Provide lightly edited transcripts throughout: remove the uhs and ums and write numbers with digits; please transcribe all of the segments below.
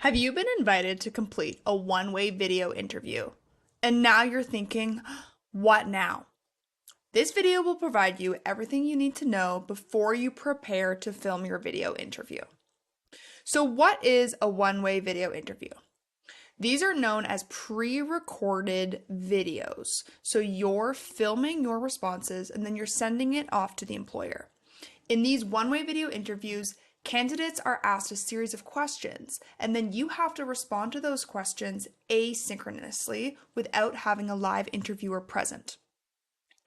Have you been invited to complete a one-way video interview? And now you're thinking, what now? This video will provide you everything you need to know before you prepare to film your video interview. So what is a one-way video interview? These are known as pre-recorded videos. So you're filming your responses and then you're sending it off to the employer. In these one-way video interviews, candidates are asked a series of questions, and then you have to respond to those questions asynchronously without having a live interviewer present.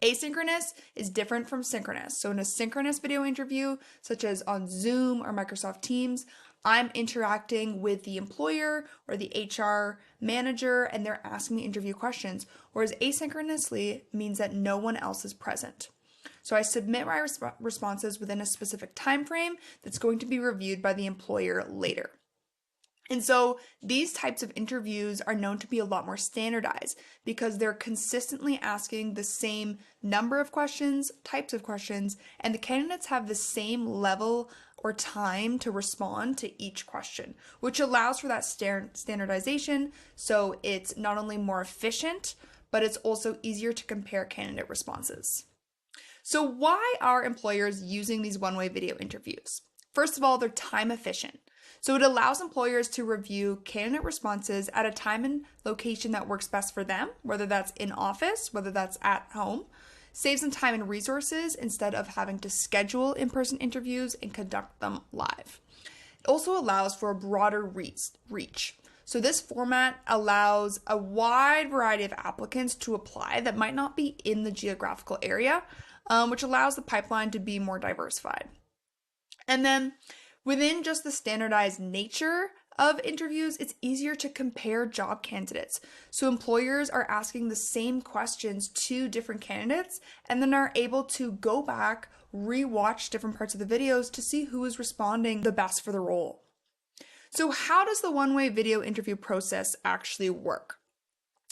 Asynchronous is different from synchronous. So in a synchronous video interview, such as on Zoom or Microsoft Teams, I'm interacting with the employer or the HR manager, and they're asking me interview questions, whereas asynchronously means that no one else is present. So I submit my responses within a specific time frame that's going to be reviewed by the employer later. And so these types of interviews are known to be a lot more standardized because they're consistently asking the same number of questions, types of questions, and the candidates have the same level or time to respond to each question, which allows for that standardization. So it's not only more efficient, but it's also easier to compare candidate responses. So why are employers using these one-way video interviews? First of all, they're time efficient. So it allows employers to review candidate responses at a time and location that works best for them, whether that's in office, whether that's at home, saves them time and resources instead of having to schedule in-person interviews and conduct them live. It also allows for a broader reach. So this format allows a wide variety of applicants to apply that might not be in the geographical area, which allows the pipeline to be more diversified. And then within just the standardized nature of interviews, it's easier to compare job candidates. So employers are asking the same questions to different candidates and then are able to go back, rewatch different parts of the videos to see who is responding the best for the role. So how does the one-way video interview process actually work?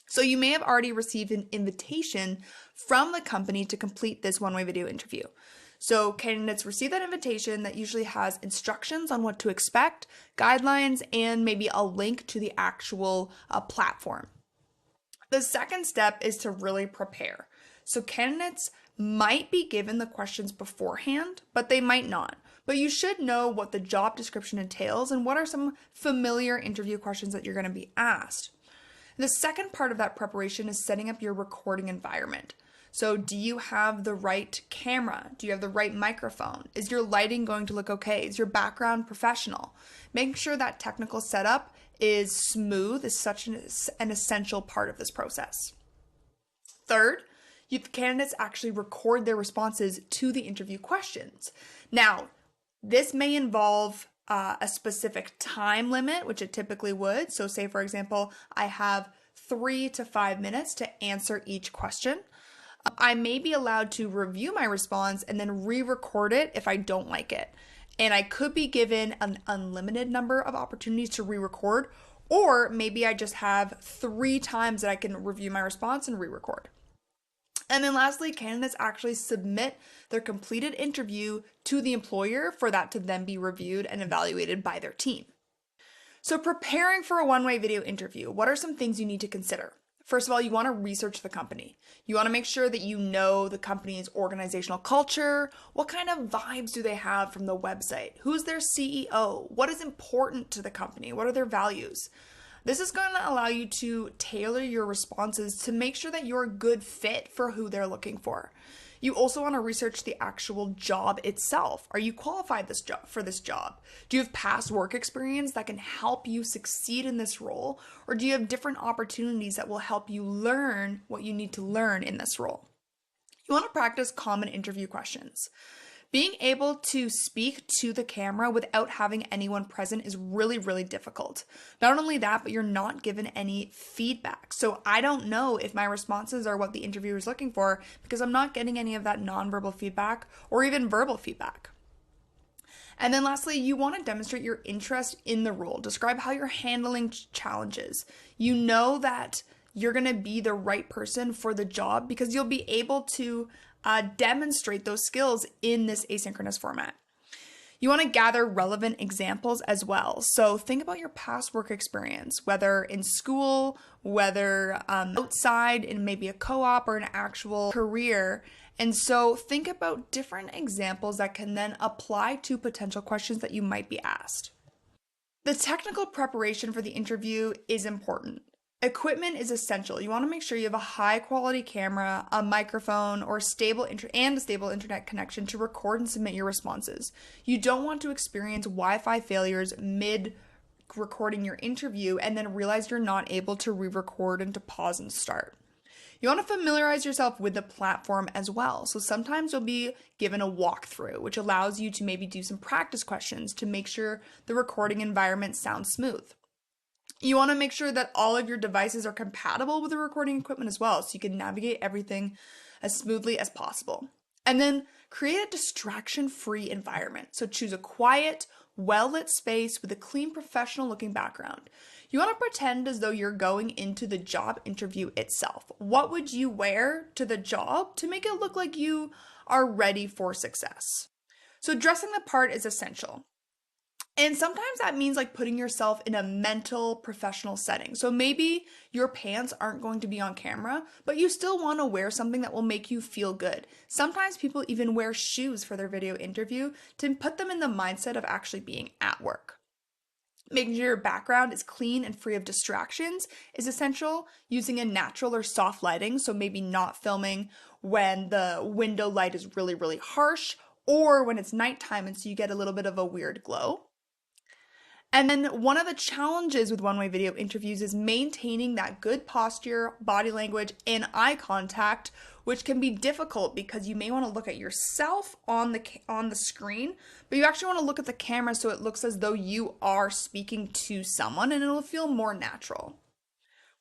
So you may have already received an invitation from the company to complete this one-way video interview. So candidates receive that invitation that usually has instructions on what to expect, guidelines, and maybe a link to the actual platform. The second step is to really prepare. So candidates might be given the questions beforehand, but they might not. But you should know what the job description entails and what are some familiar interview questions that you're going to be asked. The second part of that preparation is setting up your recording environment. So do you have the right camera? Do you have the right microphone? Is your lighting going to look okay? Is your background professional? Making sure that technical setup is smooth is such an essential part of this process. Third, the candidates actually record their responses to the interview questions. Now, this may involve a specific time limit, which it typically would. So say, for example, I have 3 to 5 minutes to answer each question. I may be allowed to review my response and then re-record it if I don't like it. And I could be given an unlimited number of opportunities to re-record, or maybe I just have 3 times that I can review my response and re-record. And then lastly, candidates actually submit their completed interview to the employer for that to then be reviewed and evaluated by their team. So preparing for a one-way video interview, what are some things you need to consider? First of all, you want to research the company. You want to make sure that you know the company's organizational culture. What kind of vibes do they have from the website? Who's their CEO? What is important to the company? What are their values? This is going to allow you to tailor your responses to make sure that you're a good fit for who they're looking for. You also want to research the actual job itself. Are you qualified for this job? Do you have past work experience that can help you succeed in this role? Or do you have different opportunities that will help you learn what you need to learn in this role? You want to practice common interview questions. Being able to speak to the camera without having anyone present is really, really difficult. Not only that, but you're not given any feedback. So I don't know if my responses are what the interviewer is looking for because I'm not getting any of that nonverbal feedback or even verbal feedback. And then lastly, you want to demonstrate your interest in the role. Describe how you're handling challenges. You know that you're going to be the right person for the job because you'll be able to demonstrate those skills in this asynchronous format. You want to gather relevant examples as well. So think about your past work experience, whether in school, whether outside in maybe a co-op or an actual career. And so think about different examples that can then apply to potential questions that you might be asked. The technical preparation for the interview is important. Equipment is essential. You want to make sure you have a high quality camera, a microphone, or a stable internet connection to record and submit your responses. You don't want to experience Wi-Fi failures mid recording your interview and then realize you're not able to re-record and to pause and start. You want to familiarize yourself with the platform as well. So sometimes you'll be given a walkthrough, which allows you to maybe do some practice questions to make sure the recording environment sounds smooth. You want to make sure that all of your devices are compatible with the recording equipment as well, so you can navigate everything as smoothly as possible. And then create a distraction-free environment. So choose a quiet, well-lit space with a clean, professional-looking background. You want to pretend as though you're going into the job interview itself. What would you wear to the job to make it look like you are ready for success? So dressing the part is essential. And sometimes that means like putting yourself in a mental professional setting. So maybe your pants aren't going to be on camera, but you still want to wear something that will make you feel good. Sometimes people even wear shoes for their video interview to put them in the mindset of actually being at work. Making sure your background is clean and free of distractions is essential. Using a natural or soft lighting, so maybe not filming when the window light is really, really harsh or when it's nighttime and so you get a little bit of a weird glow. And then one of the challenges with one-way video interviews is maintaining that good posture, body language, and eye contact, which can be difficult because you may want to look at yourself on the screen, but you actually want to look at the camera so it looks as though you are speaking to someone and it'll feel more natural.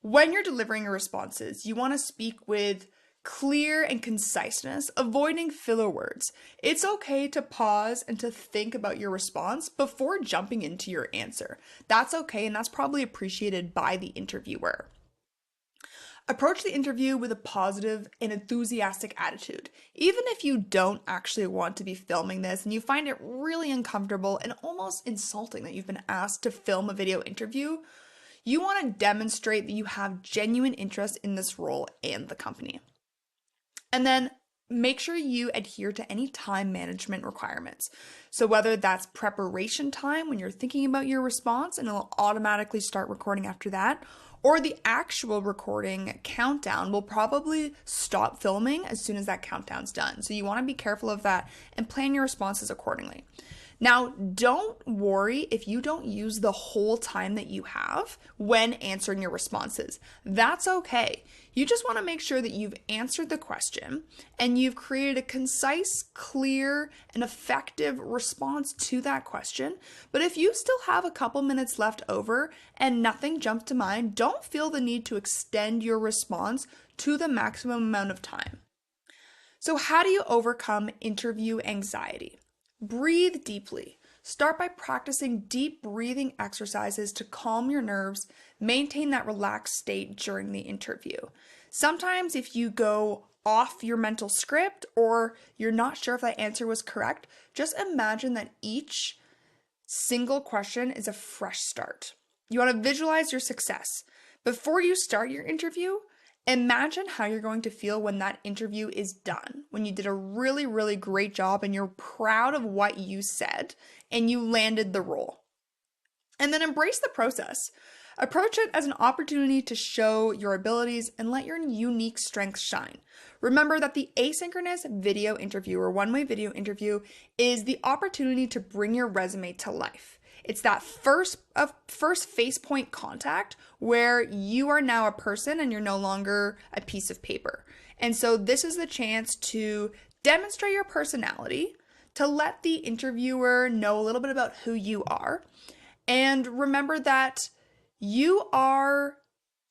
When you're delivering your responses, you want to speak with clear and conciseness, avoiding filler words. It's okay to pause and to think about your response before jumping into your answer. That's okay, and that's probably appreciated by the interviewer. Approach the interview with a positive and enthusiastic attitude. Even if you don't actually want to be filming this and you find it really uncomfortable and almost insulting that you've been asked to film a video interview, you want to demonstrate that you have genuine interest in this role and the company. And then make sure you adhere to any time management requirements. So whether that's preparation time when you're thinking about your response and it'll automatically start recording after that, or the actual recording countdown will probably stop filming as soon as that countdown's done. So you want to be careful of that and plan your responses accordingly. Now, don't worry if you don't use the whole time that you have when answering your responses. That's okay. You just want to make sure that you've answered the question and you've created a concise, clear, and effective response to that question. But if you still have a couple minutes left over and nothing jumps to mind, don't feel the need to extend your response to the maximum amount of time. So how do you overcome interview anxiety? Breathe deeply. Start by practicing deep breathing exercises to calm your nerves, maintain that relaxed state during the interview. Sometimes if you go off your mental script or you're not sure if that answer was correct, just imagine that each single question is a fresh start. You want to visualize your success. Before you start your interview, imagine how you're going to feel when that interview is done, when you did a really, really great job and you're proud of what you said and you landed the role. And then embrace the process. Approach it as an opportunity to show your abilities and let your unique strengths shine. Remember that the asynchronous video interview or one-way video interview is the opportunity to bring your resume to life. It's that first face point contact where you are now a person and you're no longer a piece of paper. And so this is the chance to demonstrate your personality, to let the interviewer know a little bit about who you are. And remember that you are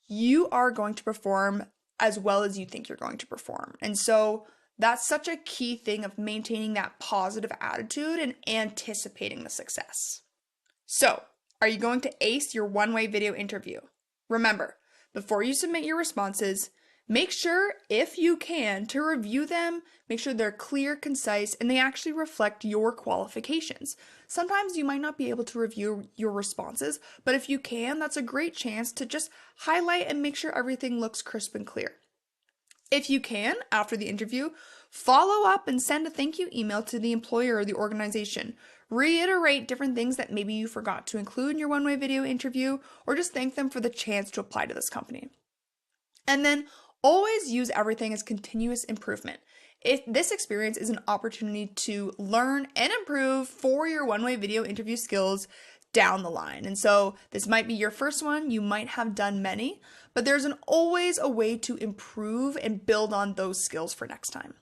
going to perform as well as you think you're going to perform. And so that's such a key thing of maintaining that positive attitude and anticipating the success. So, are you going to ace your one-way video interview? Remember, before you submit your responses, Make sure, if you can, to review them, make sure they're clear, concise, and they actually reflect your qualifications. Sometimes you might not be able to review your responses, but if you can, that's a great chance to just highlight and make sure everything looks crisp and clear. If you can, after the interview, follow up and send a thank you email to the employer or the organization. Reiterate different things that maybe you forgot to include in your one-way video interview, or just thank them for the chance to apply to this company. And then always use everything as continuous improvement. If this experience is an opportunity to learn and improve for your one-way video interview skills down the line. And so this might be your first one, you might have done many, but there's always a way to improve and build on those skills for next time.